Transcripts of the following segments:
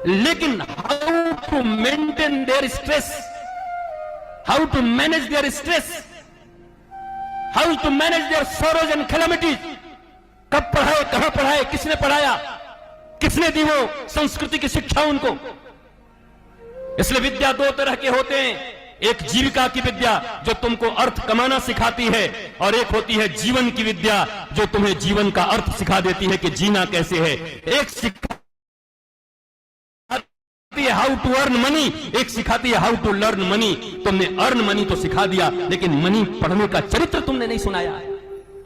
लेकिन how to maintain their stress, how to manage their stress, how to manage their sorrows and calamities, कब पढ़ाए, कहां पढ़ाए, किसने पढ़ाया, किसने दी वो संस्कृति की शिक्षा उनको। इसलिए विद्या दो तरह के होते हैं, एक जीविका की विद्या जो तुमको अर्थ कमाना सिखाती है, और एक होती है जीवन की विद्या जो तुम्हें जीवन का अर्थ सिखा देती है कि जीना कैसे है। एक सिखाती है हाउ टू अर्न मनी, एक सिखाती है हाउ टू लर्न मनी। तुमने अर्न मनी तो सिखा दिया, लेकिन मनी पढ़ने का चरित्र तुमने नहीं सुनाया।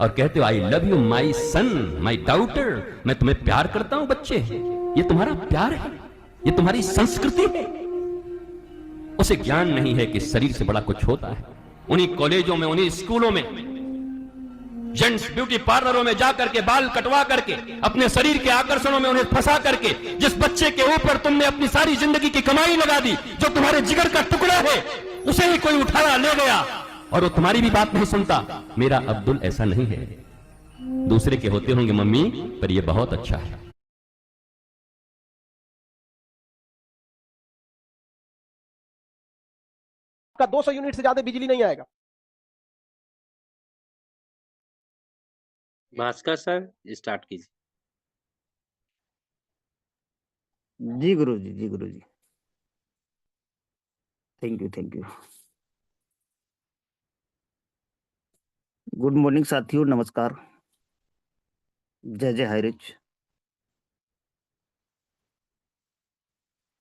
और कहते हो I love you my son, my daughter, मैं तुम्हें प्यार करता हूं बच्चे। ये तुम्हारा प्यार है, ये तुम्हारी संस्कृति है। उसे ज्ञान नहीं है कि शरीर से बड़ा कुछ होता है। उन्हीं कॉलेजों में, उन्हीं स्कूलों में, जेंट्स ब्यूटी पार्लरों में जाकर के बाल कटवा करके, अपने शरीर के आकर्षणों में उन्हें फंसा करके, जिस बच्चे के ऊपर तुमने अपनी सारी जिंदगी की कमाई लगा दी, जो तुम्हारे जिगर का टुकड़ा है, उसे ही कोई उठाया ले गया और वो तुम्हारी भी बात नहीं सुनता। मेरा अब्दुल ऐसा नहीं है। दूसरे के होते होंगे मम्मी, पर यह बहुत अच्छा है। का 200 यूनिट से ज्यादा बिजली नहीं आएगा। भास्कर सर स्टार्ट कीजिए। जी गुरु जी, जी गुरु जी, thank you, thank you. Good morning साथियों, नमस्कार, जय जय हायरिच।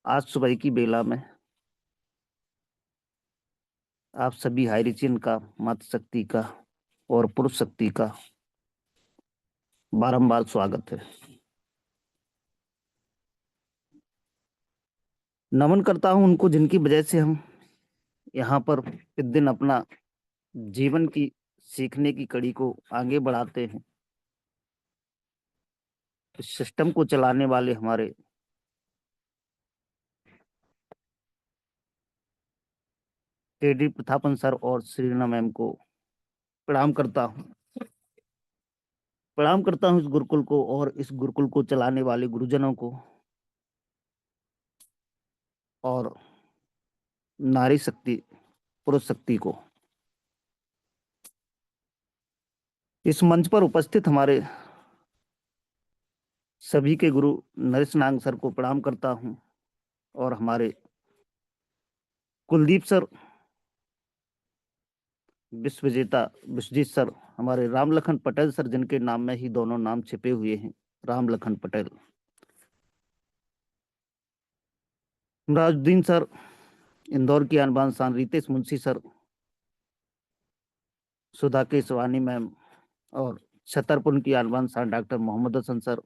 आज सुबह की बेला में आप सभी हायरिचियन का, मातृ शक्ति का और पुरुष शक्ति का बारंबार स्वागत है। नमन करता हूं उनको जिनकी वजह से हम यहाँ पर इस दिन अपना जीवन की सीखने की कड़ी को आगे बढ़ाते हैं। इस सिस्टम को चलाने वाले हमारे केडी प्रथापन सर और श्रीना मैम को प्रणाम करता हूं। प्रणाम करता हूं इस गुरुकुल को और इस गुरुकुल को चलाने वाले गुरुजनों को और नारी शक्ति, पुरुष शक्ति को। इस मंच पर उपस्थित हमारे सभी के गुरु नरेश नांग सर को प्रणाम करता हूं और हमारे कुलदीप सर, विश्व विजेता विश्वजीत सर, हमारे राम लखन पटेल सर, जिनके नाम में ही दोनों नाम छिपे हुए हैं, राम लखन पटेल, राजुद्दीन सर, इंदौर की अनबान शान रितेश मुंशी सर, सुधा केसवानी मैम और छतरपुर की अनबान शान डॉक्टर मोहम्मद हसन सर,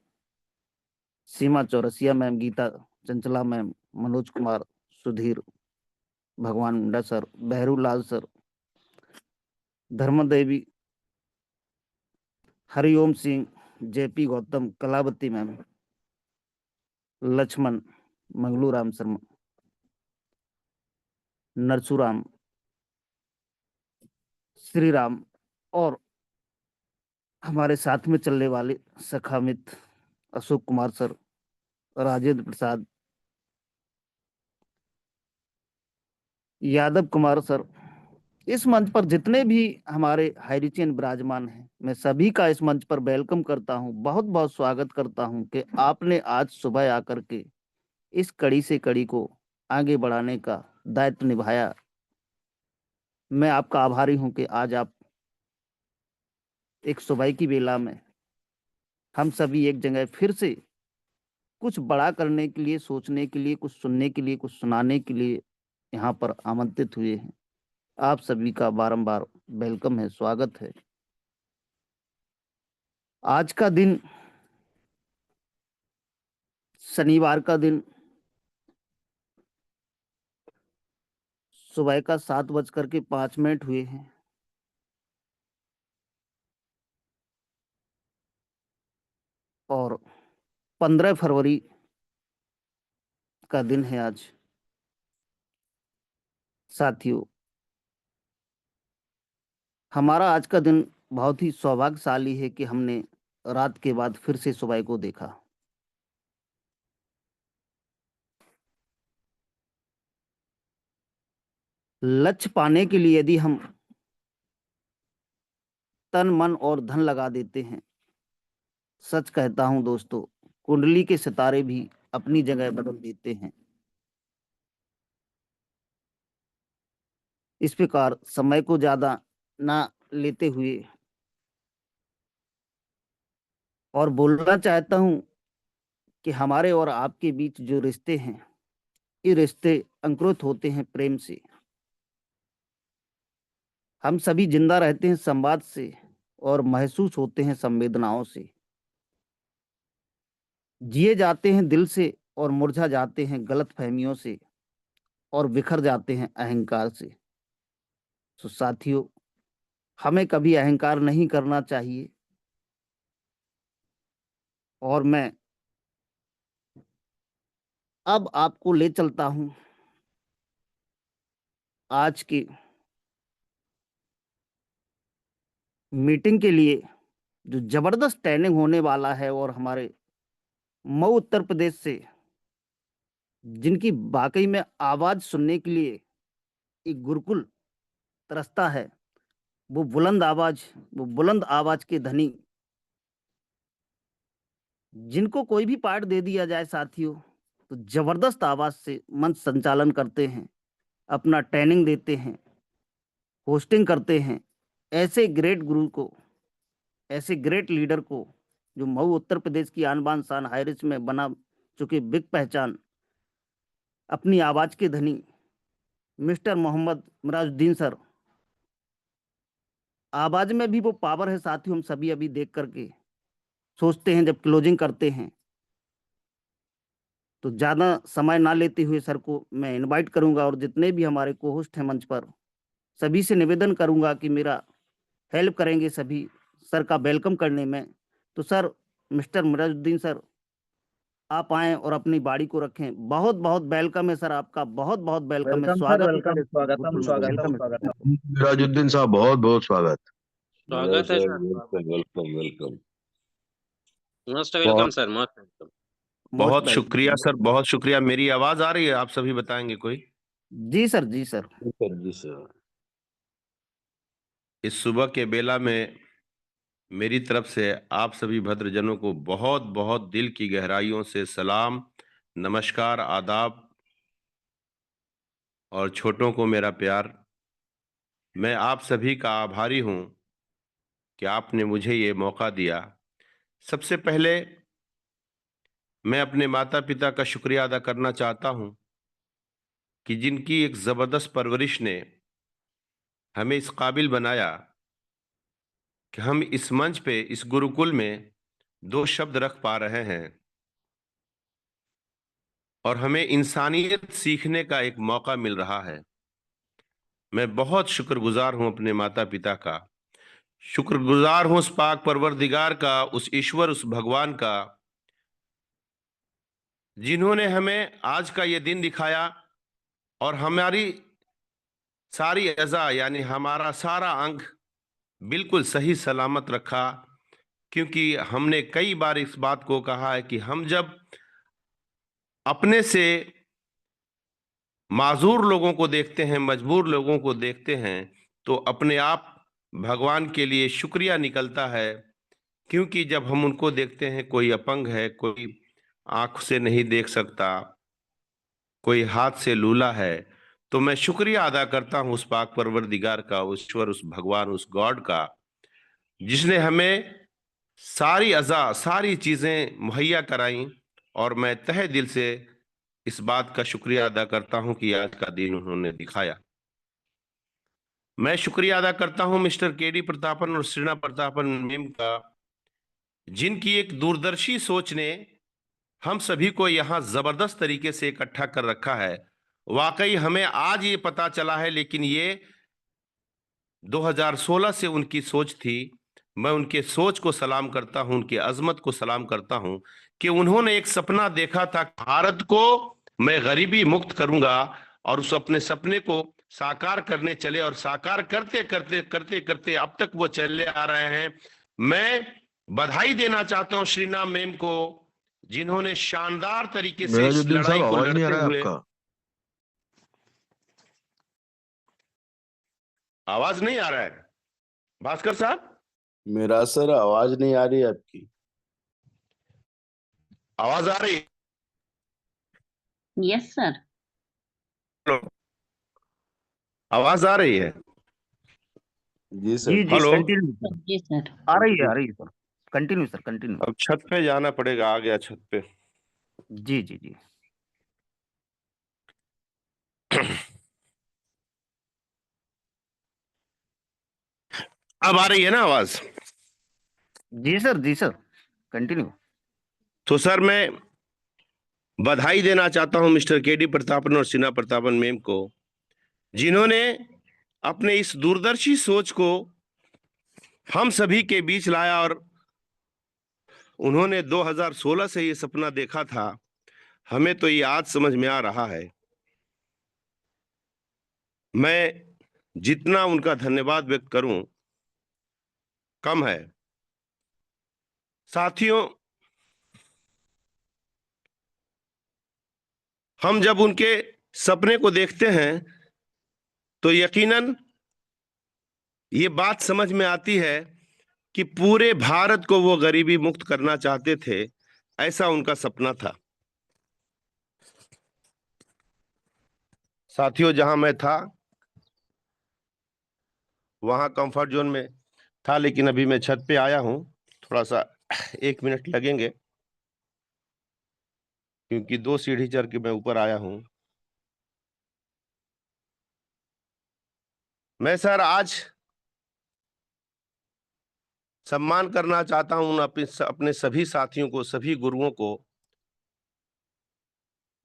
सीमा चौरसिया मैम, गीता चंचला मैम, मनोज कुमार, सुधीर, भगवान मुंडा सर, बहरू लाल सर, धर्म देवी, हरिओम सिंह, जेपी गौतम, कलावती मैम, लक्ष्मण, मंगलू राम शर्मा, नरसुराम, श्री राम और हमारे साथ में चलने वाले सखामित अशोक कुमार सर, राजेंद्र प्रसाद, यादव कुमार सर, इस मंच पर जितने भी हमारे हायरिचियन विराजमान हैं, मैं सभी का इस मंच पर वेलकम करता हूं, बहुत बहुत स्वागत करता हूं कि आपने आज सुबह आकर के इस कड़ी से कड़ी को आगे बढ़ाने का दायित्व निभाया। मैं आपका आभारी हूं कि आज आप एक सुबह की बेला में हम सभी एक जगह फिर से कुछ बड़ा करने के लिए, सोचने के लिए, कुछ सुनने के लिए, कुछ सुनाने के लिए यहाँ पर आमंत्रित हुए हैं। आप सभी का बारंबार वेलकम है, स्वागत है। आज का दिन शनिवार का दिन सुबह का 7:05 हुए हैं और 15 फरवरी का दिन है आज। साथियों, हमारा आज का दिन बहुत ही सौभाग्यशाली है कि हमने रात के बाद फिर से सुबह को देखा। लक्ष्य पाने के लिए यदि हम तन मन और धन लगा देते हैं, सच कहता हूं दोस्तों, कुंडली के सितारे भी अपनी जगह बदल देते हैं। इस प्रकार समय को ज्यादा ना लेते हुए और बोलना चाहता हूं कि हमारे और आपके बीच जो रिश्ते हैं, ये रिश्ते अंकुरित होते हैं प्रेम से। हम सभी जिंदा रहते हैं संवाद से और महसूस होते हैं संवेदनाओं से। जिए जाते हैं दिल से और मुरझा जाते हैं गलत फहमियों से और बिखर जाते हैं अहंकार से। तो साथियों, हमें कभी अहंकार नहीं करना चाहिए। और मैं अब आपको ले चलता हूं आज की मीटिंग के लिए, जो जबरदस्त ट्रेनिंग होने वाला है। और हमारे मऊ उत्तर प्रदेश से जिनकी वाकई में आवाज सुनने के लिए एक गुरुकुल तरसता है, वो बुलंद आवाज के धनी, जिनको कोई भी पार्ट दे दिया जाए साथियों, तो जबरदस्त आवाज से मंच संचालन करते हैं, अपना ट्रेनिंग देते हैं, होस्टिंग करते हैं। ऐसे ग्रेट गुरु को, ऐसे ग्रेट लीडर को, जो मऊ उत्तर प्रदेश की आन बान शान हाइरिच में बना चुके बिग पहचान, अपनी आवाज के धनी मिस्टर मोहम्मद मिराजुद्दीन सर। आवाज में भी वो पावर है साथियों, हम सभी अभी देख करके सोचते हैं जब क्लोजिंग करते हैं। तो ज्यादा समय ना लेते हुए सर को मैं इनवाइट करूंगा, और जितने भी हमारे को होस्ट हैं मंच पर, सभी से निवेदन करूंगा कि मेरा हेल्प करेंगे सभी सर का वेलकम करने में। तो सर, मिस्टर मिराजुद्दीन सर, आप आए और अपनी बाड़ी को रखें। बहुत बहुत वेलकम है सर आपका, बहुत बहुत वेलकम है। वेलकम सर, स्वागत वेलकम, स्वागतम, स्वागतम। सिराजुद्दीन साहब, बहुत बहुत स्वागत। स्वागत है sir. Welcome welcome welcome. Most welcome sir, most welcome. Most बहुत शुक्रिया वेलकम। सर, बहुत शुक्रिया। मेरी आवाज आ रही है? आप सभी बताएंगे कोई? जी सर, जी सर। जी सर, जी सर। इस सुबह के बेला में मेरी तरफ से आप सभी भद्रजनों को बहुत बहुत दिल की गहराइयों से सलाम, नमस्कार, आदाब, और छोटों को मेरा प्यार। मैं आप सभी का आभारी हूं कि आपने मुझे ये मौका दिया। सबसे पहले मैं अपने माता पिता का शुक्रिया अदा करना चाहता हूं कि जिनकी एक जबरदस्त परवरिश ने हमें इस काबिल बनाया कि हम इस मंच पे, इस गुरुकुल में 2 शब्द रख पा रहे हैं और हमें इंसानियत सीखने का एक मौका मिल रहा है। मैं बहुत शुक्रगुजार हूं अपने माता पिता का, शुक्रगुजार हूं उस पाक परवरदिगार का, उस ईश्वर, उस भगवान का, जिन्होंने हमें आज का ये दिन दिखाया और हमारी सारी अज़ा, यानी हमारा सारा अंग बिल्कुल सही सलामत रखा। क्योंकि हमने कई बार इस बात को कहा है कि हम जब अपने से माजूर लोगों को देखते हैं, मजबूर लोगों को देखते हैं, तो अपने आप भगवान के लिए शुक्रिया निकलता है। क्योंकि जब हम उनको देखते हैं, कोई अपंग है, कोई आंख से नहीं देख सकता, कोई हाथ से लूला है, तो मैं शुक्रिया अदा करता हूं उस पाक परवरदिगार का, उस ईश्वर, उस भगवान, उस गॉड का, जिसने हमें सारी अज़ा, सारी चीजें मुहैया कराई। और मैं तहे दिल से इस बात का शुक्रिया अदा करता हूं कि आज का दिन उन्होंने दिखाया। मैं शुक्रिया अदा करता हूं मिस्टर केडी प्रतापन और श्रीना प्रतापन मैम का, जिनकी एक दूरदर्शी सोच ने हम सभी को यहाँ जबरदस्त तरीके से इकट्ठा कर रखा है। वाकई हमें आज ये पता चला है, लेकिन ये 2016 से उनकी सोच थी। मैं उनके सोच को सलाम करता हूं, उनकी अजमत को सलाम करता हूं कि उन्होंने एक सपना देखा था, भारत को मैं गरीबी मुक्त करूंगा, और उस अपने सपने को साकार करने चले, और साकार करते करते करते करते अब तक वो चले आ रहे हैं। मैं बधाई देना चाहता हूं श्रीना मैम को, जिन्होंने शानदार तरीके से इस मिराजुद्दीन लड़ाई साहब, को आवाज नहीं आ लड़ते रहा है हुए आपका? आवाज नहीं आ रहा है भास्कर साहब? मेरा सर आवाज नहीं आ रही है आपकी। आवाज आ रही यस सर। है? आवाज आ रही है? जी सर। जी जी हेलो। Continue sir. जी सर। आ रही है सर। Continue sir continue. अब छत पे जाना पड़ेगा, आ गया छत पे। जी जी जी। अब आ रही है ना आवाज? जी सर कंटिन्यू। तो सर मैं बधाई देना चाहता हूं मिस्टर केडी प्रतापन और सिन्हा प्रतापन मैम को, जिन्होंने अपने इस दूरदर्शी सोच को हम सभी के बीच लाया। और उन्होंने 2016 से ये सपना देखा था, हमें तो ये आज समझ में आ रहा है। मैं जितना उनका धन्यवाद व्यक्त करूं कम है। साथियों, हम जब उनके सपने को देखते हैं तो यकीनन ये बात समझ में आती है कि पूरे भारत को वो गरीबी मुक्त करना चाहते थे, ऐसा उनका सपना था। साथियों, जहां मैं था वहां कंफर्ट जोन में था, लेकिन अभी मैं छत पे आया हूं। थोड़ा सा 1 मिनट लगेंगे क्योंकि 2 सीढ़ी चढ़ के मैं ऊपर आया हूं। मैं सर आज सम्मान करना चाहता हूं अपने सभी साथियों को, सभी गुरुओं को,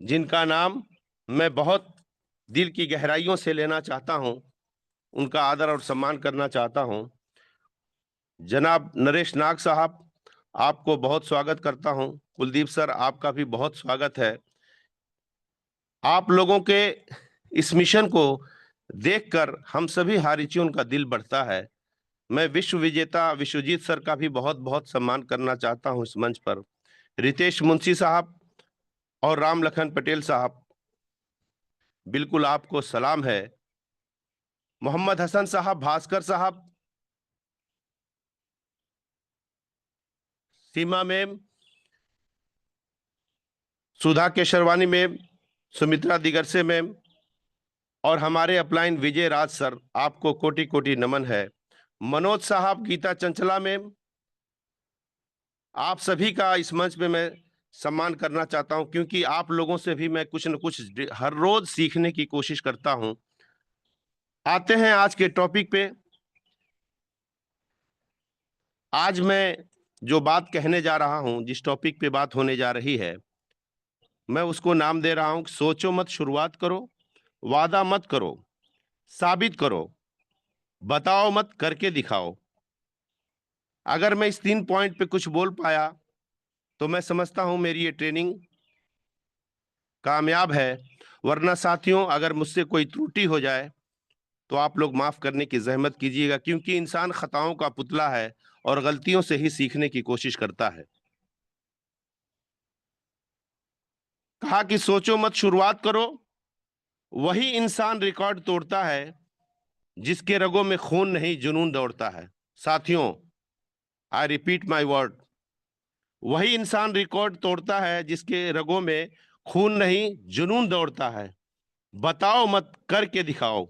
जिनका नाम मैं बहुत दिल की गहराइयों से लेना चाहता हूं, उनका आदर और सम्मान करना चाहता हूं। जनाब नरेश नाग साहब, आपको बहुत स्वागत करता हूं। कुलदीप सर, आपका भी बहुत स्वागत है। आप लोगों के इस मिशन को देखकर हम सभी हारीचियों का दिल बढ़ता है। मैं विश्व विजेता विश्वजीत सर का भी बहुत बहुत सम्मान करना चाहता हूं इस मंच पर। रितेश मुंशी साहब और राम लखन पटेल साहब, बिल्कुल आपको सलाम है। मोहम्मद हसन साहब, भास्कर साहब, सीमा मैम, सुधा केशरवानी मैम, सुमित्रा दिगरसे मैम और हमारे अपलाइन विजय राज सर, आपको कोटि कोटि नमन है। मनोज साहब, गीता चंचला मैम, आप सभी का इस मंच पे मैं सम्मान करना चाहता हूं, क्योंकि आप लोगों से भी मैं कुछ न कुछ हर रोज सीखने की कोशिश करता हूं। आते हैं आज के टॉपिक पे। आज मैं जो बात कहने जा रहा हूं, जिस टॉपिक पे बात होने जा रही है, मैं उसको नाम दे रहा हूं, सोचो मत शुरुआत करो, वादा मत करो साबित करो, बताओ मत करके दिखाओ। अगर मैं इस 3 पॉइंट पे कुछ बोल पाया तो मैं समझता हूं मेरी ये ट्रेनिंग कामयाब है। वरना साथियों, अगर मुझसे कोई त्रुटि हो जाए तो आप लोग माफ करने की जहमत कीजिएगा, क्योंकि इंसान खताओं का पुतला है और गलतियों से ही सीखने की कोशिश करता है। कहा कि सोचो मत शुरुआत करो, वही इंसान रिकॉर्ड तोड़ता है जिसके रगों में खून नहीं जुनून दौड़ता है। साथियों, आई रिपीट माई वर्ड, वही इंसान रिकॉर्ड तोड़ता है जिसके रगों में खून नहीं जुनून दौड़ता है। बताओ मत करके दिखाओ,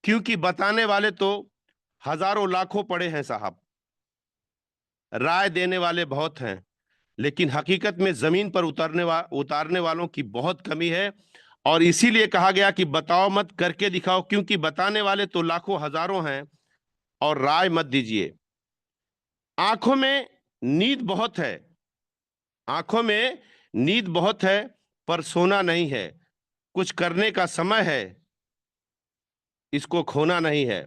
क्योंकि बताने वाले तो हजारों लाखों पड़े हैं साहब, राय देने वाले बहुत हैं, लेकिन हकीकत में जमीन पर उतारने वालों की बहुत कमी है। और इसीलिए कहा गया कि बताओ मत करके दिखाओ, क्योंकि बताने वाले तो लाखों हजारों हैं और राय मत दीजिए। आंखों में नींद बहुत है, आंखों में नींद बहुत है, पर सोना नहीं है। कुछ करने का समय है, इसको खोना नहीं है।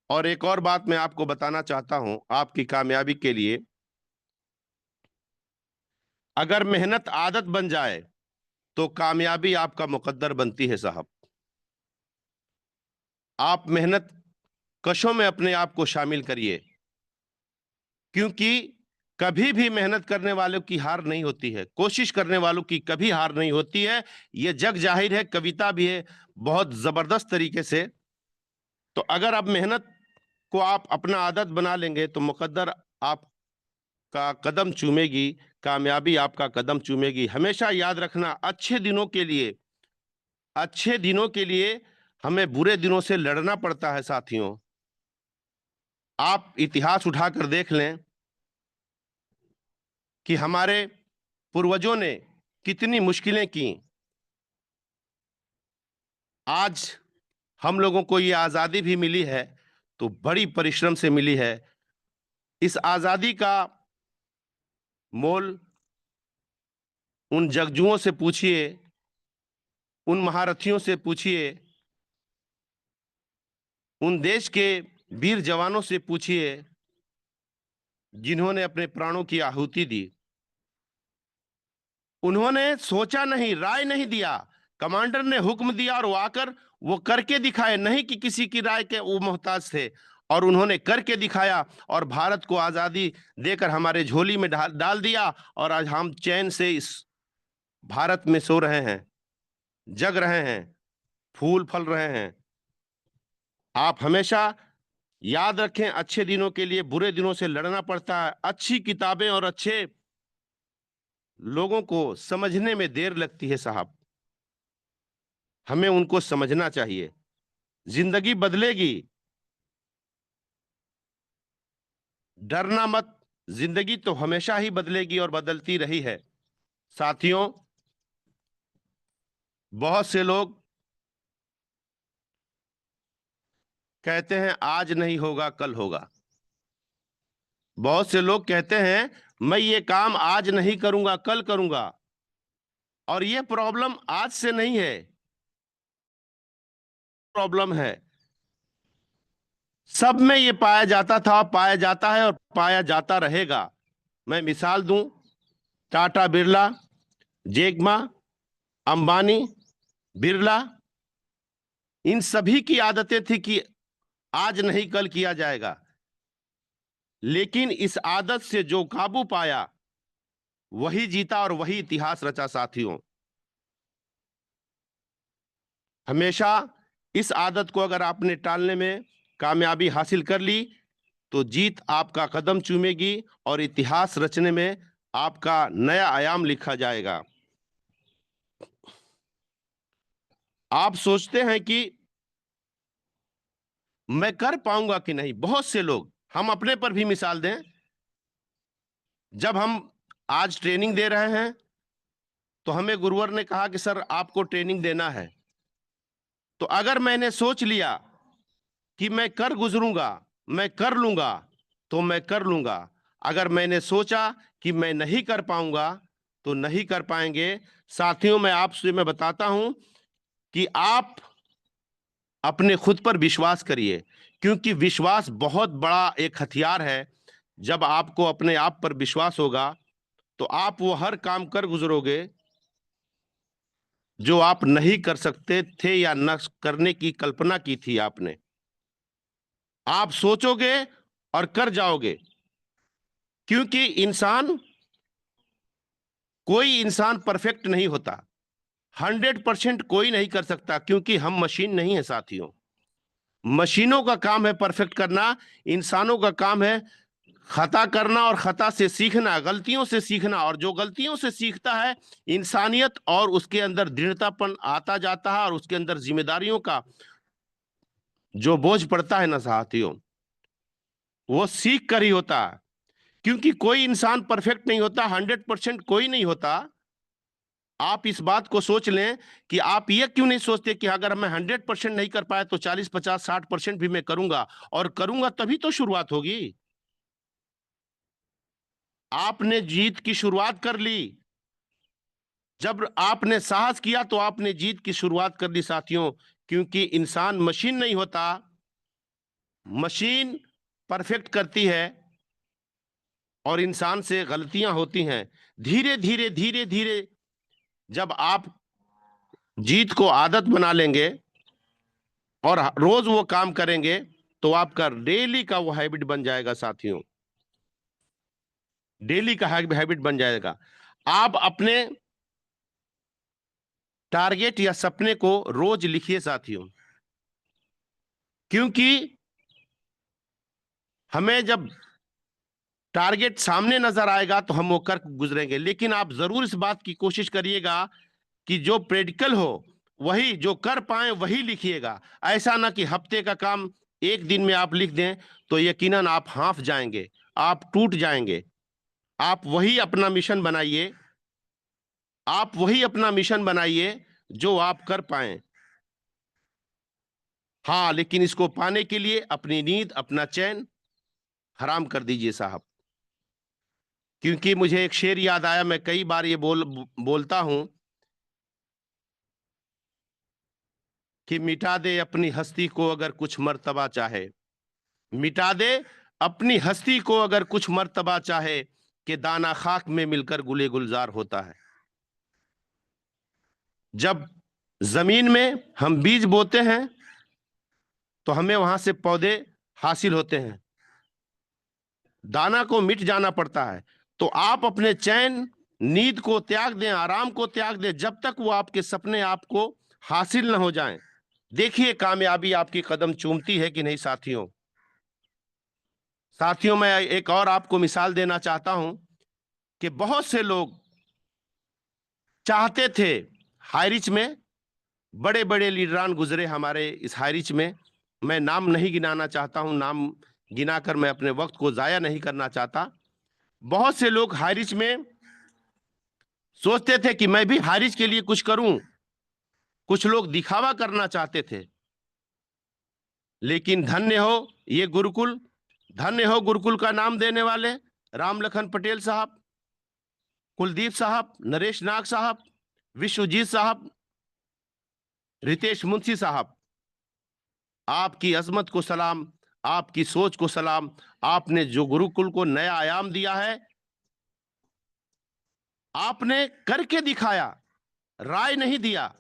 और एक और बात मैं आपको बताना चाहता हूं, आपकी कामयाबी के लिए, अगर मेहनत आदत बन जाए तो कामयाबी आपका मुकद्दर बनती है साहब। आप मेहनत कशों में अपने आप को शामिल करिए, क्योंकि कभी भी मेहनत करने वालों की हार नहीं होती है, कोशिश करने वालों की कभी हार नहीं होती है। यह जग जाहिर है, कविता भी है बहुत जबरदस्त तरीके से तो अगर आप मेहनत को आप अपना आदत बना लेंगे तो मुकद्दर आपका कदम चूमेगी, कामयाबी आपका कदम चूमेगी। हमेशा याद रखना, अच्छे दिनों के लिए हमें बुरे दिनों से लड़ना पड़ता है साथियों। आप इतिहास उठाकर देख लें कि हमारे पूर्वजों ने कितनी मुश्किलें की। आज हम लोगों को ये आजादी भी मिली है तो बड़ी परिश्रम से मिली है। इस आजादी का मोल उन जगजुओं से पूछिए, उन महारथियों से पूछिए, उन देश के वीर जवानों से पूछिए जिन्होंने अपने प्राणों की आहुति दी। उन्होंने सोचा नहीं, राय नहीं दिया, कमांडर ने हुक्म दिया और वो आकर वो करके दिखाए, नहीं कि किसी की राय के वो मोहताज थे, और उन्होंने करके दिखाया और भारत को आजादी देकर हमारे झोली में डाल दिया। और आज हम चैन से इस भारत में सो रहे हैं, जग रहे हैं, फूल फल रहे हैं। आप हमेशा याद रखें, अच्छे दिनों के लिए बुरे दिनों से लड़ना पड़ता है। अच्छी किताबें और अच्छे लोगों को समझने में देर लगती है साहब, हमें उनको समझना चाहिए। जिंदगी बदलेगी, डरना मत, जिंदगी तो हमेशा ही बदलेगी और बदलती रही है। साथियों, बहुत से लोग कहते हैं आज नहीं होगा कल होगा। बहुत से लोग कहते हैं मैं ये काम आज नहीं करूंगा कल करूंगा। और ये प्रॉब्लम आज से नहीं है, प्रॉब्लम है, सब में ये पाया जाता था, पाया जाता है और पाया जाता रहेगा। मैं मिसाल दूं, टाटा बिरला, जैक मा, अंबानी, बिरला, इन सभी की आदतें थी कि आज नहीं कल किया जाएगा। लेकिन इस आदत से जो काबू पाया वही जीता और वही इतिहास रचा साथियों। हमेशा इस आदत को अगर आपने टालने में कामयाबी हासिल कर ली तो जीत आपका कदम चूमेगी और इतिहास रचने में आपका नया आयाम लिखा जाएगा। आप सोचते हैं कि मैं कर पाऊंगा कि नहीं। बहुत से लोग, हम अपने पर भी मिसाल दें, जब हम आज ट्रेनिंग दे रहे हैं तो हमें गुरुवर ने कहा कि सर आपको ट्रेनिंग देना है। तो अगर मैंने सोच लिया कि मैं कर गुजरूंगा, मैं कर लूंगा, तो मैं कर लूंगा। अगर मैंने सोचा कि मैं नहीं कर पाऊंगा तो नहीं कर पाएंगे। साथियों, मैं बताता हूं कि आप अपने खुद पर विश्वास करिए, क्योंकि विश्वास बहुत बड़ा एक हथियार है। जब आपको अपने आप पर विश्वास होगा तो आप वो हर काम कर गुजरोगे जो आप नहीं कर सकते थे या न करने की कल्पना की थी आपने। आप सोचोगे और कर जाओगे, क्योंकि कोई इंसान परफेक्ट नहीं होता। 100% कोई नहीं कर सकता, क्योंकि हम मशीन नहीं है साथियों। मशीनों का काम है परफेक्ट करना, इंसानों का काम है खता करना और खता से सीखना, गलतियों से सीखना। और जो गलतियों से सीखता है, इंसानियत और उसके अंदर दृढ़तापन आता जाता है और उसके अंदर जिम्मेदारियों का जो बोझ पड़ता है ना साथियों, वो सीख कर ही होता है। क्योंकि कोई इंसान परफेक्ट नहीं होता, 100% कोई नहीं होता। आप इस बात को सोच लें कि आप ये क्यों नहीं सोचते कि अगर मैं 100% नहीं कर पाया तो 40, 50, 60% भी मैं करूंगा, और करूंगा तभी तो शुरुआत होगी। आपने जीत की शुरुआत कर ली, जब आपने साहस किया तो आपने जीत की शुरुआत कर दी साथियों। क्योंकि इंसान मशीन नहीं होता, मशीन परफेक्ट करती है और इंसान से गलतियां होती हैं। धीरे धीरे धीरे धीरे जब आप जीत को आदत बना लेंगे और रोज वो काम करेंगे तो आपका डेली का वो हैबिट बन जाएगा साथियों, डेली का हैबिट बन जाएगा। आप अपने टारगेट या सपने को रोज लिखिए साथियों। क्योंकि हमें जब टारगेट सामने नजर आएगा तो हम वो कर गुजरेंगे। लेकिन आप जरूर इस बात की कोशिश करिएगा कि जो प्रैक्टिकल हो वही, जो कर पाए वही लिखिएगा। ऐसा ना कि हफ्ते का काम एक दिन में आप लिख दें तो यकीनन आप हाफ जाएंगे, आप टूट जाएंगे। आप वही अपना मिशन बनाइए, आप वही अपना मिशन बनाइए जो आप कर पाए। हाँ, लेकिन इसको पाने के लिए अपनी नींद, अपना चैन हराम कर दीजिए साहब। क्योंकि मुझे एक शेर याद आया, मैं कई बार ये बोलता हूं कि मिटा दे अपनी हस्ती को अगर कुछ मर्तबा चाहे, मिटा दे अपनी हस्ती को अगर कुछ मर्तबा चाहे, कि दाना खाक में मिलकर गुले गुलजार होता है। जब जमीन में हम बीज बोते हैं तो हमें वहां से पौधे हासिल होते हैं, दाना को मिट जाना पड़ता है। तो आप अपने चैन, नींद को त्याग दें, आराम को त्याग दें, जब तक वो आपके सपने आपको हासिल न हो जाएं। देखिए कामयाबी आपकी कदम चूमती है कि नहीं साथियों। साथियों, मैं एक और आपको मिसाल देना चाहता हूं कि बहुत से लोग चाहते थे, हाईरिच में बड़े बड़े लीडरान गुजरे हमारे इस हाईरिच में, मैं नाम नहीं गिनाना चाहता हूं, नाम गिनाकर मैं अपने वक्त को जाया नहीं करना चाहता। बहुत से लोग हाईरिच में सोचते थे कि मैं भी हाईरिच के लिए कुछ करूं, कुछ लोग दिखावा करना चाहते थे। लेकिन धन्य हो ये गुरुकुल, धन्य हो गुरुकुल का नाम देने वाले राम लखन पटेल साहब, कुलदीप साहब, नरेश नाग साहब, विश्वजीत साहब, रितेश मुंशी साहब। आपकी अजमत को सलाम, आपकी सोच को सलाम। आपने जो गुरुकुल को नया आयाम दिया है, आपने करके दिखाया, राय नहीं दिया।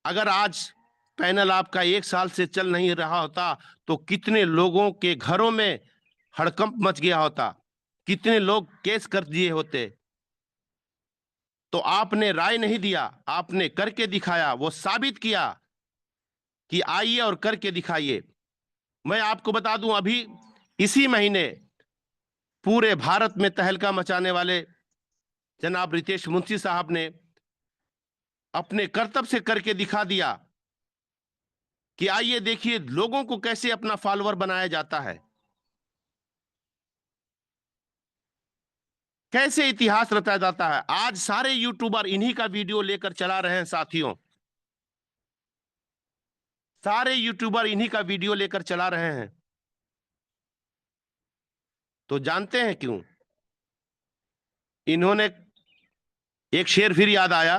अगर आज पैनल आपका 1 साल से चल नहीं रहा होता तो कितने लोगों के घरों में हड़कंप मच गया होता, कितने लोग केस कर दिए होते। तो आपने राय नहीं दिया, आपने करके दिखाया, वो साबित किया कि आइए और करके दिखाइए। मैं आपको बता दूं, अभी इसी महीने पूरे भारत में तहलका मचाने वाले जनाब रितेश मुंशी साहब ने अपने कर्तव्य से करके दिखा दिया कि आइए देखिए लोगों को कैसे अपना फॉलोअर बनाया जाता है, कैसे इतिहास रचा जाता है। आज सारे यूट्यूबर इन्हीं का वीडियो लेकर चला रहे हैं साथियों, सारे यूट्यूबर इन्हीं का वीडियो लेकर चला रहे हैं। तो जानते हैं क्यों? इन्होंने, एक शेर फिर याद आया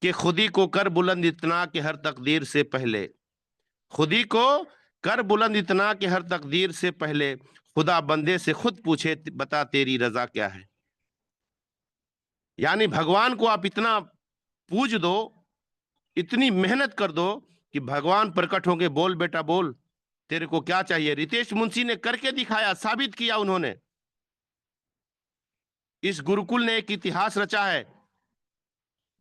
कि खुदी को कर बुलंद इतना कि हर तकदीर से पहले, खुदी को कर बुलंद इतना कि हर तकदीर से पहले, खुदा बंदे से खुद पूछे बता तेरी रजा क्या है। यानी भगवान को आप इतना पूज दो, इतनी मेहनत कर दो कि भगवान प्रकट होंगे, बोल बेटा बोल, तेरे को क्या चाहिए। रितेश मुंशी ने करके दिखाया, साबित किया उन्होंने। इस गुरुकुल ने एक इतिहास रचा है,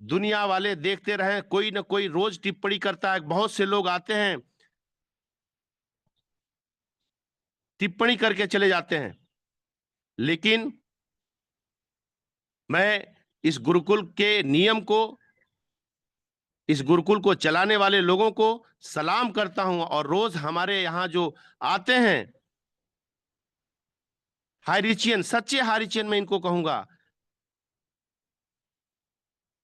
दुनिया वाले देखते रहे, कोई ना कोई रोज टिप्पणी करता है, बहुत से लोग आते हैं टिप्पणी करके चले जाते हैं। लेकिन मैं इस गुरुकुल के नियम को, इस गुरुकुल को चलाने वाले लोगों को सलाम करता हूं। और रोज हमारे यहां जो आते हैं हाईरिचियन, सच्चे हाईरिचियन मैं इनको कहूंगा,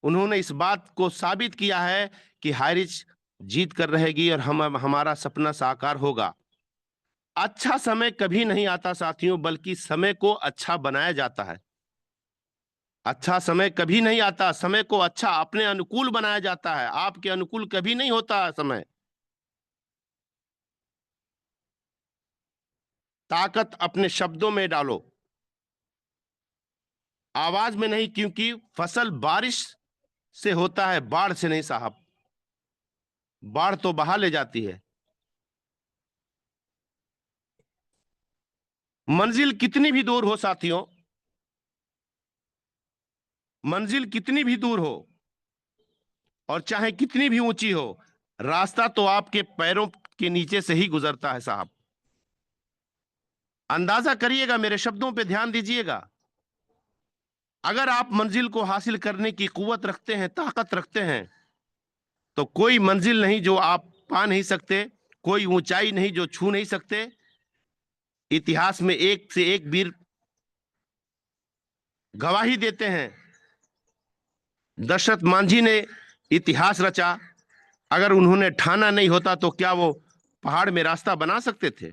उन्होंने इस बात को साबित किया है कि हाईरिच जीत कर रहेगी और हमारा सपना साकार होगा। अच्छा समय कभी नहीं आता साथियों, बल्कि समय को अच्छा बनाया जाता है। अच्छा समय कभी नहीं आता, समय को अच्छा अपने अनुकूल बनाया जाता है। आपके अनुकूल कभी नहीं होता समय। ताकत अपने शब्दों में डालो, आवाज में नहीं, क्योंकि फसल बारिश से होता है, बाढ़ से नहीं साहब। बाढ़ तो बहा ले जाती है। मंजिल कितनी भी दूर हो साथियों, मंजिल कितनी भी दूर हो और चाहे कितनी भी ऊंची हो, रास्ता तो आपके पैरों के नीचे से ही गुजरता है साहब। अंदाजा करिएगा, मेरे शब्दों पे ध्यान दीजिएगा। अगर आप मंजिल को हासिल करने की कुव्वत रखते हैं, ताकत रखते हैं, तो कोई मंजिल नहीं जो आप पा नहीं सकते, कोई ऊंचाई नहीं जो छू नहीं सकते। इतिहास में एक से एक वीर गवाही देते हैं। दशरथ मांझी ने इतिहास रचा। अगर उन्होंने ठाना नहीं होता तो क्या वो पहाड़ में रास्ता बना सकते थे?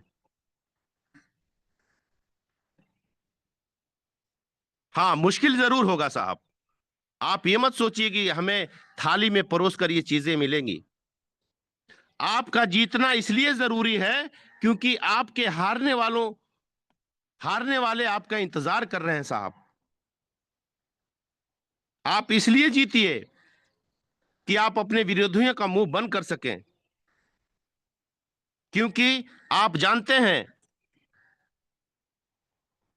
हाँ, मुश्किल जरूर होगा साहब। आप ये मत सोचिए कि हमें थाली में परोस कर ये चीजें मिलेंगी। आपका जीतना इसलिए जरूरी है क्योंकि आपके हारने वाले आपका इंतजार कर रहे हैं साहब। आप इसलिए जीतिए कि आप अपने विरोधियों का मुंह बंद कर सकें, क्योंकि आप जानते हैं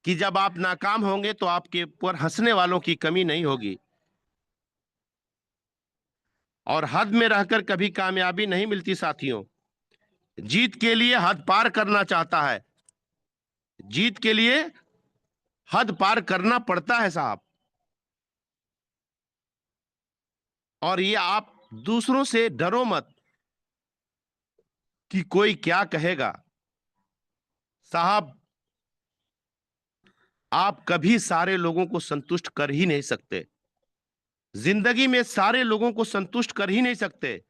कि जब आप नाकाम होंगे तो आपके ऊपर हंसने वालों की कमी नहीं होगी। और हद में रहकर कभी कामयाबी नहीं मिलती साथियों। जीत के लिए हद पार करना चाहता है, जीत के लिए हद पार करना पड़ता है साहब। और ये आप दूसरों से डरो मत कि कोई क्या कहेगा। साहब, आप कभी सारे लोगों को संतुष्ट कर ही नहीं सकते। जिंदगी में सारे लोगों को संतुष्ट कर ही नहीं सकते।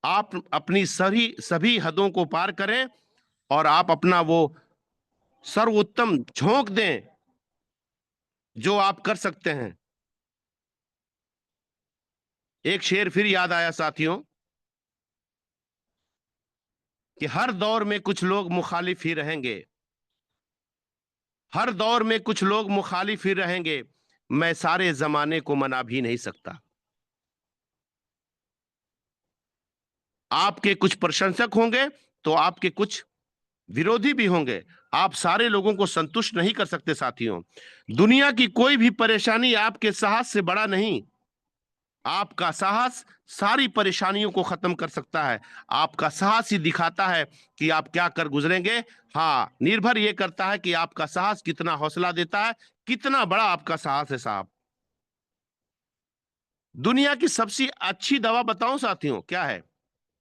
आप अपनी सभी हदों को पार करें और आप अपना वो सर्वोत्तम झोंक दें जो आप कर सकते हैं। एक शेर फिर याद आया साथियों कि हर दौर में कुछ लोग मुखालिफ ही रहेंगे, हर दौर में कुछ लोग मुखालिफ ही रहेंगे। मैं सारे जमाने को मना भी नहीं सकता। आपके कुछ प्रशंसक होंगे तो आपके कुछ विरोधी भी होंगे। आप सारे लोगों को संतुष्ट नहीं कर सकते साथियों। दुनिया की कोई भी परेशानी आपके साहस से बड़ा नहीं। आपका साहस सारी परेशानियों को खत्म कर सकता है। आपका साहस ही दिखाता है कि आप क्या कर गुजरेंगे। हाँ, निर्भर यह करता है कि आपका साहस कितना हौसला देता है, कितना बड़ा आपका साहस है साहब। दुनिया की सबसे अच्छी दवा बताऊं साथियों क्या है?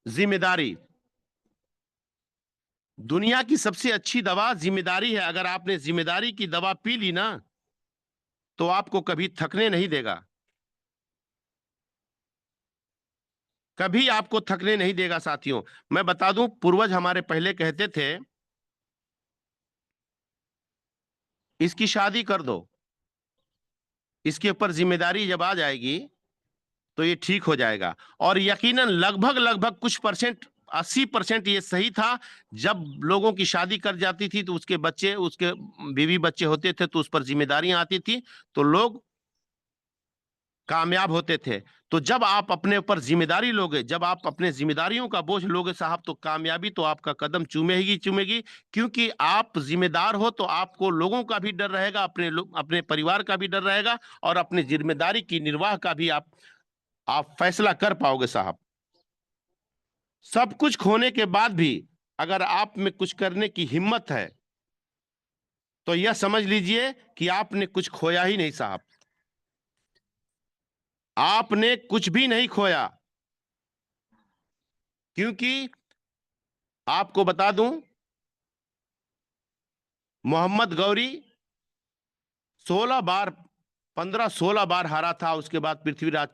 जिम्मेदारी। दुनिया की सबसे अच्छी दवा जिम्मेदारी है। अगर आपने जिम्मेदारी की दवा पी ली ना तो आपको कभी थकने नहीं देगा, कभी आपको थकने नहीं देगा साथियों। मैं बता दूं, पूर्वज हमारे पहले कहते थे इसकी शादी कर दो, इसके ऊपर जिम्मेदारी जब आ जाएगी तो ये ठीक हो जाएगा। और यकीनन लगभग कुछ परसेंट 80% ये सही था। जब लोगों की शादी कर जाती थी तो उसके बीवी बच्चे होते थे तो उस पर जिम्मेदारियां आती थी तो लोग कामयाब होते थे। तो जब आप अपने ऊपर जिम्मेदारी लोगे, जब आप अपने जिम्मेदारियों का बोझ लोगे साहब, तो कामयाबी तो आपका कदम चूमेगी। क्योंकि आप जिम्मेदार हो तो आपको लोगों का भी डर रहेगा, अपने परिवार का भी डर रहेगा और अपनी जिम्मेदारी की निर्वाह का भी आप फैसला कर पाओगे साहब। सब कुछ खोने के बाद भी अगर आप में कुछ करने की हिम्मत है तो यह समझ लीजिए कि आपने कुछ खोया ही नहीं साहब। आपने कुछ भी नहीं खोया। क्योंकि आपको बता दूं, मोहम्मद गौरी 16 बार हारा था। उसके बाद पृथ्वीराज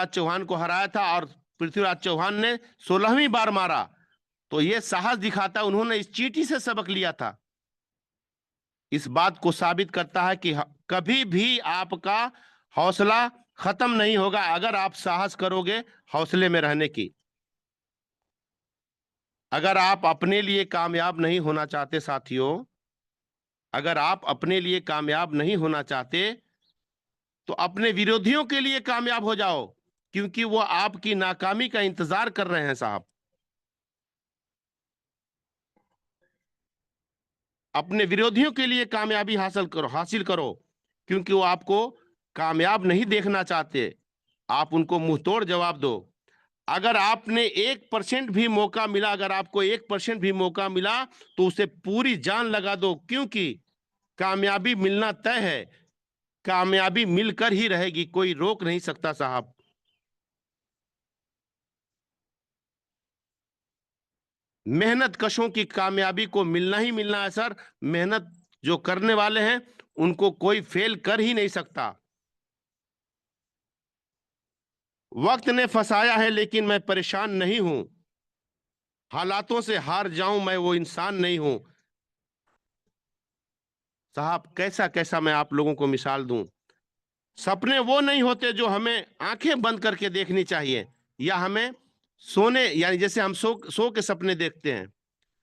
चौहान को हराया था और पृथ्वीराज चौहान ने 16वीं बार मारा। तो यह साहस दिखाता, उन्होंने इस चींटी से सबक लिया था। इस बात को साबित करता है कि कभी भी आपका हौसला खत्म नहीं होगा अगर आप साहस करोगे हौसले में रहने की। अगर आप अपने लिए कामयाब नहीं होना चाहते साथियों, अगर आप अपने लिए कामयाब नहीं होना चाहते तो अपने विरोधियों के लिए कामयाब हो जाओ, क्योंकि वो आपकी नाकामी का इंतजार कर रहे हैं साहब। अपने विरोधियों के लिए कामयाबी हासिल करो, क्योंकि वो आपको कामयाब नहीं देखना चाहते। आप उनको मुंहतोड़ जवाब दो। अगर आपने 1% भी मौका मिला, अगर आपको 1% भी मौका मिला तो उसे पूरी जान लगा दो, क्योंकि कामयाबी मिलना तय है, कामयाबी मिलकर ही रहेगी, कोई रोक नहीं सकता साहब। मेहनत कशों की कामयाबी को मिलना ही मिलना है सर। मेहनत जो करने वाले हैं उनको कोई फेल कर ही नहीं सकता। वक्त ने फंसाया है लेकिन मैं परेशान नहीं हूं, हालातों से हार जाऊं मैं वो इंसान नहीं हूं। साहब कैसा कैसा मैं आप लोगों को मिसाल दूं। सपने वो नहीं होते जो हमें आंखें बंद करके देखनी चाहिए, या हमें सोने, यानी जैसे हम सो सो के सपने देखते हैं।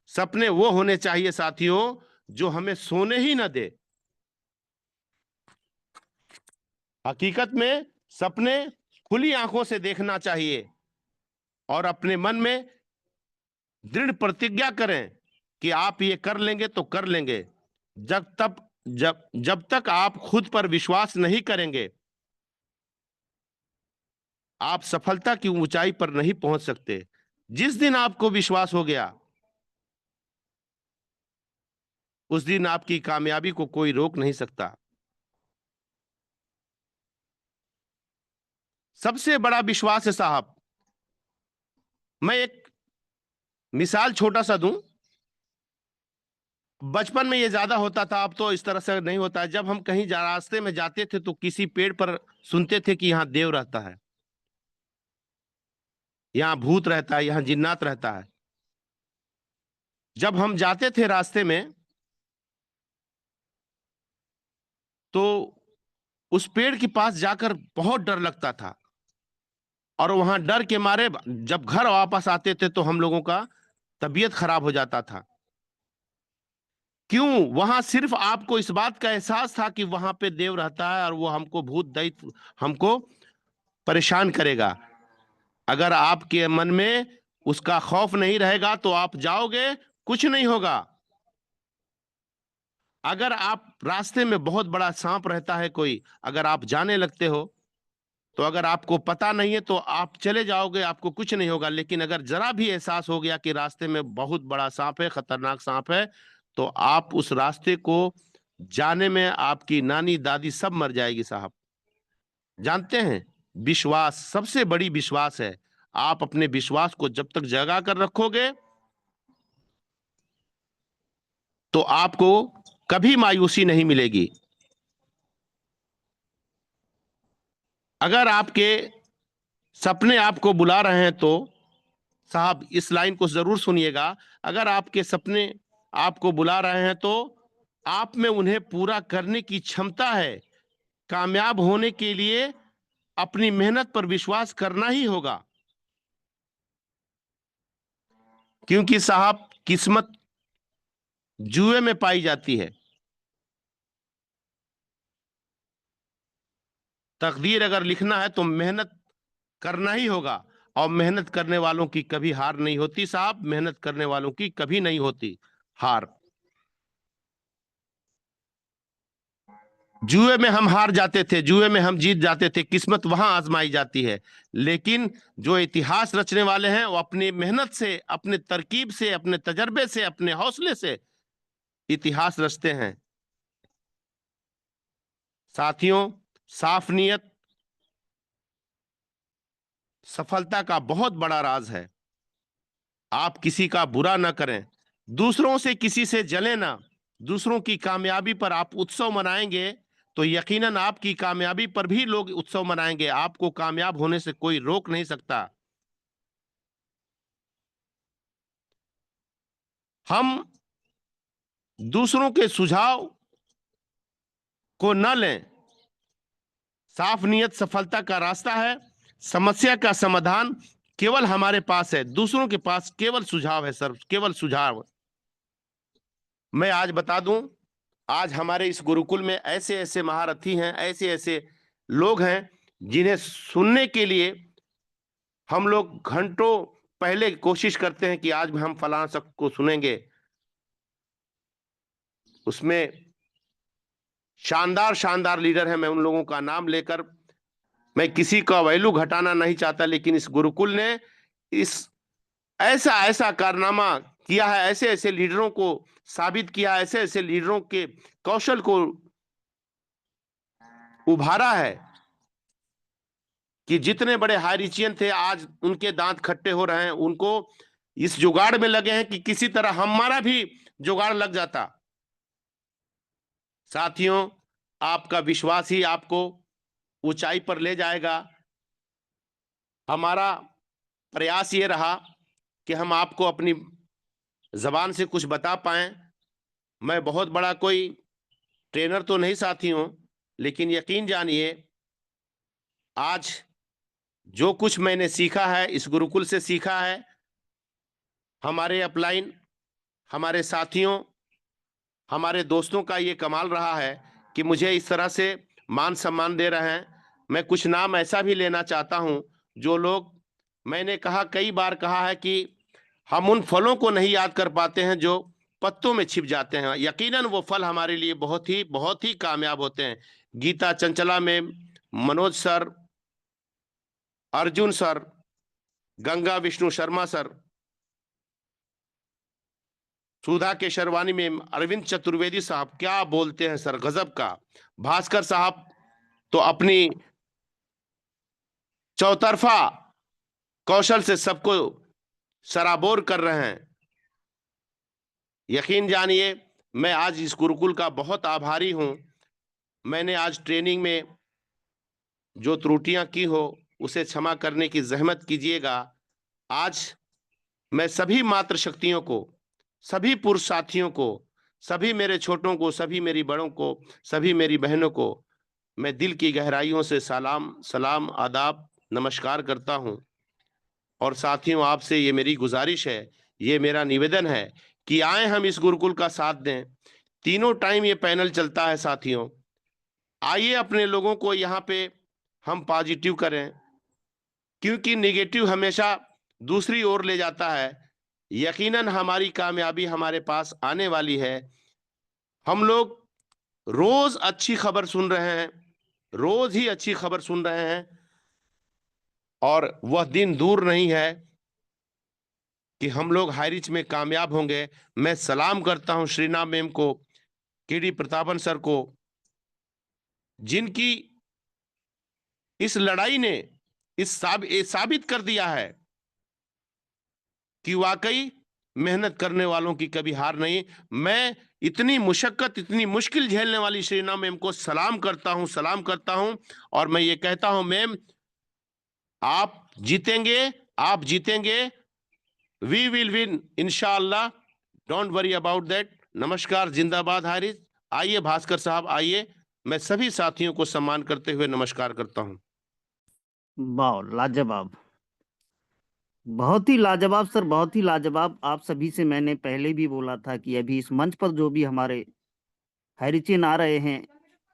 सपने वो होने चाहिए साथियों जो हमें सोने ही ना दे। हकीकत में सपने खुली आंखों से देखना चाहिए और अपने मन में दृढ़ प्रतिज्ञा करें कि आप ये कर लेंगे तो कर लेंगे। जब तक आप खुद पर विश्वास नहीं करेंगे, आप सफलता की ऊंचाई पर नहीं पहुंच सकते। जिस दिन आपको विश्वास हो गया, उस दिन आपकी कामयाबी को कोई रोक नहीं सकता। सबसे बड़ा विश्वास है साहब। मैं एक मिसाल छोटा सा दूं। बचपन में ये ज्यादा होता था, अब तो इस तरह से नहीं होता है। जब हम कहीं रास्ते में जाते थे तो किसी पेड़ पर सुनते थे कि यहाँ देव रहता है, यहाँ भूत रहता है, यहाँ जिन्नात रहता है। जब हम जाते थे रास्ते में तो उस पेड़ के पास जाकर बहुत डर लगता था, और वहां डर के मारे जब घर वापस आते थे तो हम लोगों का तबीयत खराब हो जाता था। क्यों? वहां सिर्फ आपको इस बात का एहसास था कि वहां पे देव रहता है और वो हमको भूत दैत्य हमको परेशान करेगा। अगर आपके मन में उसका खौफ नहीं रहेगा तो आप जाओगे, कुछ नहीं होगा। अगर आप रास्ते में बहुत बड़ा सांप रहता है कोई, अगर आप जाने लगते हो तो अगर आपको पता नहीं है तो आप चले जाओगे, आपको कुछ नहीं होगा। लेकिन अगर जरा भी एहसास हो गया कि रास्ते में बहुत बड़ा सांप है, खतरनाक सांप है, तो आप उस रास्ते को जाने में आपकी नानी दादी सब मर जाएगी साहब। जानते हैं, विश्वास सबसे बड़ी विश्वास है। आप अपने विश्वास को जब तक जगा कर रखोगे तो आपको कभी मायूसी नहीं मिलेगी। अगर आपके सपने आपको बुला रहे हैं तो साहब इस लाइन को जरूर सुनिएगा। अगर आपके सपने आपको बुला रहे हैं तो आप में उन्हें पूरा करने की क्षमता है। कामयाब होने के लिए अपनी मेहनत पर विश्वास करना ही होगा, क्योंकि साहब किस्मत जुए में पाई जाती है। तकदीर अगर लिखना है तो मेहनत करना ही होगा, और मेहनत करने वालों की कभी हार नहीं होती साहब। मेहनत करने वालों की कभी नहीं होती हार। जुए में हम हार जाते थे, जुए में हम जीत जाते थे, किस्मत वहां आजमाई जाती है। लेकिन जो इतिहास रचने वाले हैं वो अपनी मेहनत से, अपने तरकीब से, अपने तजर्बे से, अपने हौसले से इतिहास रचते हैं। साथियों, साफ नीयत सफलता का बहुत बड़ा राज है। आप किसी का बुरा ना करें, दूसरों से किसी से जले ना। दूसरों की कामयाबी पर आप उत्सव मनाएंगे तो यकीनन आपकी कामयाबी पर भी लोग उत्सव मनाएंगे। आपको कामयाब होने से कोई रोक नहीं सकता। हम दूसरों के सुझाव को न लें। साफ नीयत सफलता का रास्ता है। समस्या का समाधान केवल हमारे पास है, दूसरों के पास केवल सुझाव है सर, केवल सुझाव। मैं आज बता दूं, आज हमारे इस गुरुकुल में ऐसे ऐसे महारथी हैं, ऐसे ऐसे लोग हैं जिन्हें सुनने के लिए हम लोग घंटों पहले कोशिश करते हैं कि आज हम फलाना शख्स को सुनेंगे। उसमें शानदार शानदार लीडर है, मैं उन लोगों का नाम लेकर मैं किसी का वैल्यू घटाना नहीं चाहता, लेकिन इस गुरुकुल ने इस ऐसा ऐसा कारनामा किया है, ऐसे ऐसे लीडरों को साबित किया, ऐसे ऐसे लीडरों के कौशल को उभारा है कि जितने बड़े हाइरिचियन थे आज उनके दांत खट्टे हो रहे हैं। उनको इस जुगाड़ में लगे हैं कि किसी तरह हमारा भी जुगाड़ लग जाता। साथियों, आपका विश्वास ही आपको ऊंचाई पर ले जाएगा। हमारा प्रयास ये रहा कि हम आपको अपनी जबान से कुछ बता पाएं। मैं बहुत बड़ा कोई ट्रेनर तो नहीं साथियों, लेकिन यकीन जानिए आज जो कुछ मैंने सीखा है इस गुरुकुल से सीखा है। हमारे अपलाइन, हमारे साथियों, हमारे दोस्तों का ये कमाल रहा है कि मुझे इस तरह से मान सम्मान दे रहे हैं। मैं कुछ नाम ऐसा भी लेना चाहता हूं जो लोग, मैंने कहा कई बार कहा है कि हम उन फलों को नहीं याद कर पाते हैं जो पत्तों में छिप जाते हैं। यकीनन वो फल हमारे लिए बहुत ही कामयाब होते हैं। गीता चंचला में Manoj sir, Arjun sir, Ganga Vishnu Sharma sir, Sudha के शर्वानी में अरविंद चतुर्वेदी साहब, क्या बोलते हैं सर, गजब का। भास्कर साहब तो अपनी चौतरफा कौशल से सबको सराबोर कर रहे हैं। यकीन जानिए मैं आज इस गुरुकुल का बहुत आभारी हूं। मैंने आज ट्रेनिंग में जो त्रुटियां की हो उसे क्षमा करने की जहमत कीजिएगा। आज मैं सभी मातृशक्तियों को, सभी पुरुष साथियों को, सभी मेरे छोटों को, सभी मेरी बड़ों को, सभी मेरी बहनों को मैं दिल की गहराइयों से सलाम आदाब नमस्कार करता हूं। और साथियों, आपसे ये मेरी गुजारिश है, ये मेरा निवेदन है कि आए हम इस गुरुकुल का साथ दें। तीनों टाइम ये पैनल चलता है साथियों। आइए अपने लोगों को यहाँ पे हम पॉजिटिव करें, क्योंकि नेगेटिव हमेशा दूसरी ओर ले जाता है। यकीनन हमारी कामयाबी हमारे पास आने वाली है। हम लोग रोज अच्छी खबर सुन रहे हैं, रोज ही अच्छी खबर सुन रहे हैं, और वह दिन दूर नहीं है कि हम लोग हाईरिच में कामयाब होंगे। मैं सलाम करता हूं श्रीनाम मैम को, केडी प्रतापन सर को, जिनकी इस लड़ाई ने साबित कर दिया है कि वाकई मेहनत करने वालों की कभी हार नहीं। मैं इतनी मुशक्कत, इतनी मुश्किल झेलने वाली श्रीना मैम को सलाम करता हूं, और मैं ये कहता हूं मैम, आप जीतेंगे, वी विल विन इंशाअल्लाह, डोंट वरी अबाउट दैट। नमस्कार, जिंदाबाद हारिस। आइए भास्कर साहब, आइए। मैं सभी साथियों को सम्मान करते हुए नमस्कार करता हूं। वाह, लाजवाब, बहुत ही लाजवाब सर, बहुत ही लाजवाब। आप सभी से मैंने पहले भी बोला था कि अभी इस मंच पर जो भी हमारे हाइरिचियन आ रहे हैं,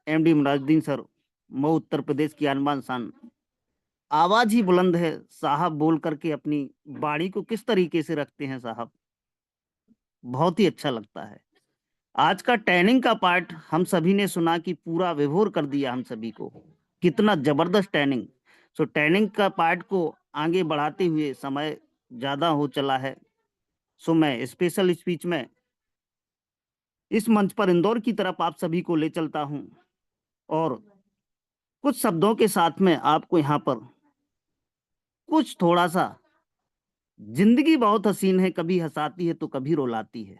एमडी मुराजुद्दीन सर, मऊ उत्तर प्रदेश की आनबान शान, आवाज ही बुलंद है साहब। बोल करके अपनी बाणी को किस तरीके से रखते हैं साहब, बहुत ही अच्छा लगता है। आज का ट्रेनिंग का पार्ट हम सभी ने सुना कि पूरा विभोर कर दिया हम सभी को, कितना जबरदस्त ट्रेनिंग। सो ट्रेनिंग का पार्ट को आगे बढ़ाते हुए समय ज्यादा हो चला है, सो मैं स्पेशल स्पीच में इस मंच पर इंदौर की तरफ आप सभी को ले चलता हूं, और कुछ शब्दों के साथ में आपको यहाँ पर कुछ थोड़ा सा, जिंदगी बहुत हसीन है, कभी हंसाती है तो कभी रुलाती है,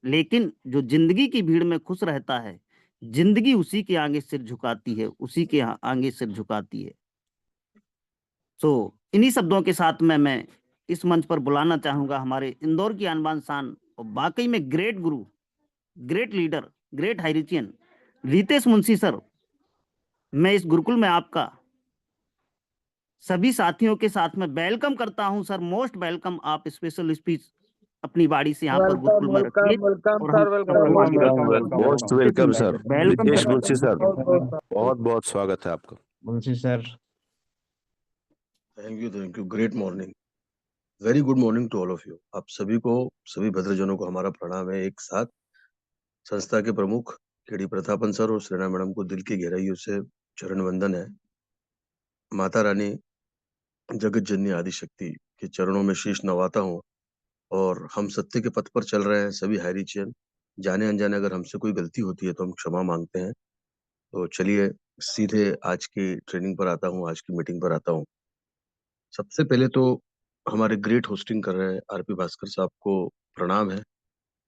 लेकिन जो जिंदगी की भीड़ में खुश रहता है, जिंदगी उसी के आगे सिर झुकाती है, उसी के आगे सिर झुकाती है। सो इन्हीं शब्दों के साथ में मैं इस मंच पर बुलाना चाहूंगा हमारे इंदौर की आनबान शान और वाकई में ग्रेट गुरु, ग्रेट लीडर, ग्रेट हाइरिचियन रितेश मुंशी सर। मैं इस गुरुकुल में आपका सभी साथियों के साथ में वेलकम करता हूं सर, मोस्ट वेलकम। आप स्पेशल स्पीच अपनी बाड़ी से यहाँ पर गुरुकुल में रखिए और हम most welcome sir, welcome Ritesh Munshi sir, बहुत बहुत स्वागत है आपका। Munshi sir, thank you. Great morning, very good morning to all of you. आप सभी को, सभी भद्रजनों को हमारा प्रणाम है एक साथ। संस्था के प्रमुख केडी प्रतापन सर और श्रेना मैडम को दिल की गहराइयों से चरण वंदन है। माता रानी जगत जननी आदिशक्ति के चरणों में शीश नवाता हूँ। और हम सत्य के पथ पर चल रहे हैं सभी हाइरिचियन। जाने अनजाने अगर हमसे कोई गलती होती है तो हम क्षमा मांगते हैं। तो चलिए सीधे आज की ट्रेनिंग पर आता हूँ, आज की मीटिंग पर आता हूँ। सबसे पहले तो हमारे ग्रेट होस्टिंग कर रहे हैं आरपी भास्कर साहब को प्रणाम है।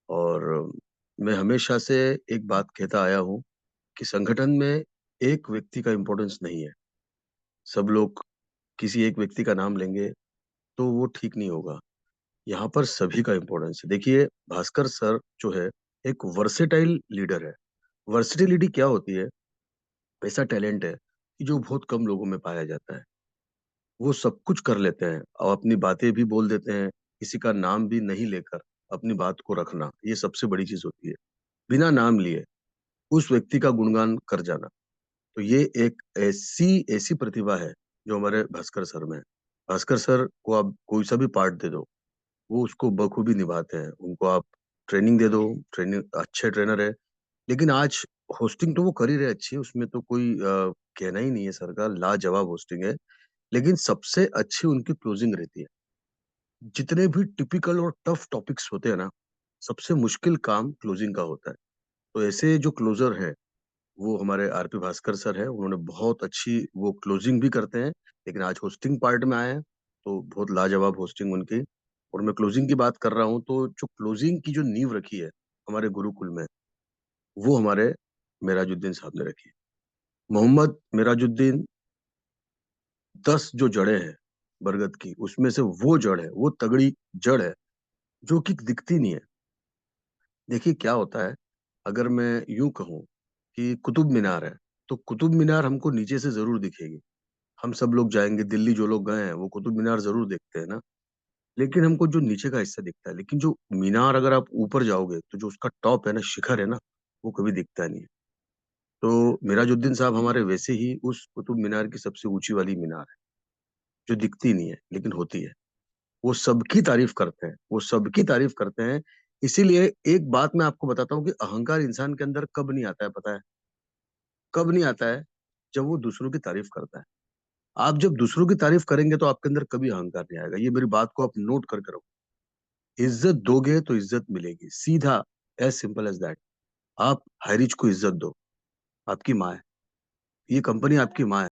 और मैं हमेशा से एक बात कहता आया हूँ कि संगठन में एक व्यक्ति का इम्पोर्टेंस नहीं है। सब लोग किसी एक व्यक्ति का नाम लेंगे तो वो ठीक नहीं होगा। यहाँ पर सभी का इम्पोर्टेंस है। देखिए, भास्कर सर जो है एक वर्सेटाइल लीडर है। वर्सेटिलिटी क्या होती है? ऐसा टैलेंट है कि जो बहुत कम लोगों में पाया जाता है। वो सब कुछ कर लेते हैं और अपनी बातें भी बोल देते हैं, किसी का नाम भी नहीं लेकर अपनी बात को रखना, ये सबसे बड़ी चीज होती है। बिना नाम लिए उस व्यक्ति का गुणगान कर जाना, तो ये एक ऐसी ऐसी प्रतिभा है जो हमारे भास्कर सर में है। भास्कर सर को आप कोई सा भी पार्ट दे दो, वो उसको बखूबी निभाते हैं। उनको आप ट्रेनिंग दे दो, ट्रेनिंग अच्छे ट्रेनर है। लेकिन आज होस्टिंग तो वो कर ही रहे अच्छी, उसमें तो कोई कहना ही नहीं है। सर का लाजवाब होस्टिंग है। लेकिन सबसे अच्छी उनकी क्लोजिंग रहती है। जितने भी टिपिकल और टफ टॉपिक्स होते हैं ना, सबसे मुश्किल काम क्लोजिंग का होता है। तो ऐसे जो क्लोजर हैं वो हमारे आरपी भास्कर सर है। उन्होंने बहुत अच्छी वो क्लोजिंग भी करते हैं। लेकिन आज होस्टिंग पार्ट में आए हैं तो बहुत लाजवाब होस्टिंग उनकी। और मैं क्लोजिंग की बात कर रहा हूँ तो जो क्लोजिंग की जो नींव रखी है हमारे गुरुकुल में, वो हमारे मेराजुद्दीन साहब ने रखी है। मोहम्मद मेराजुद्दीन 10 जो जड़ें हैं बरगद की, उसमें से वो जड़ है, वो तगड़ी जड़ है जो कि दिखती नहीं है। देखिए क्या होता है, अगर मैं यूं कहूं कि कुतुब मीनार है, तो कुतुब मीनार हमको नीचे से जरूर दिखेगी। हम सब लोग जाएंगे दिल्ली, जो लोग गए हैं वो कुतुब मीनार जरूर देखते हैं ना। लेकिन हमको जो नीचे का हिस्सा दिखता है। लेकिन जो मीनार अगर आप ऊपर जाओगे तो जो उसका टॉप है ना, शिखर है ना, वो कभी दिखता नहीं है। तो मिराजुद्दीन साहब हमारे वैसे ही उस कुतुब मीनार की सबसे ऊंची वाली मीनार है, जो दिखती नहीं है लेकिन होती है। वो सबकी तारीफ करते हैं, वो सबकी तारीफ करते हैं। इसीलिए एक बात मैं आपको बताता हूँ कि अहंकार इंसान के अंदर कब नहीं आता है, पता है? कब नहीं आता है? जब वो दूसरों की तारीफ करता है। आप जब दूसरों की तारीफ करेंगे तो आपके अंदर कभी अहंकार नहीं आएगा। ये मेरी बात को आप नोट करके रखो। इज्जत दोगे तो इज्जत मिलेगी, सीधा, एज सिंपल एज दैट। आप हाइरिच को इज्जत दो, आपकी माँ है, ये कंपनी आपकी माँ है।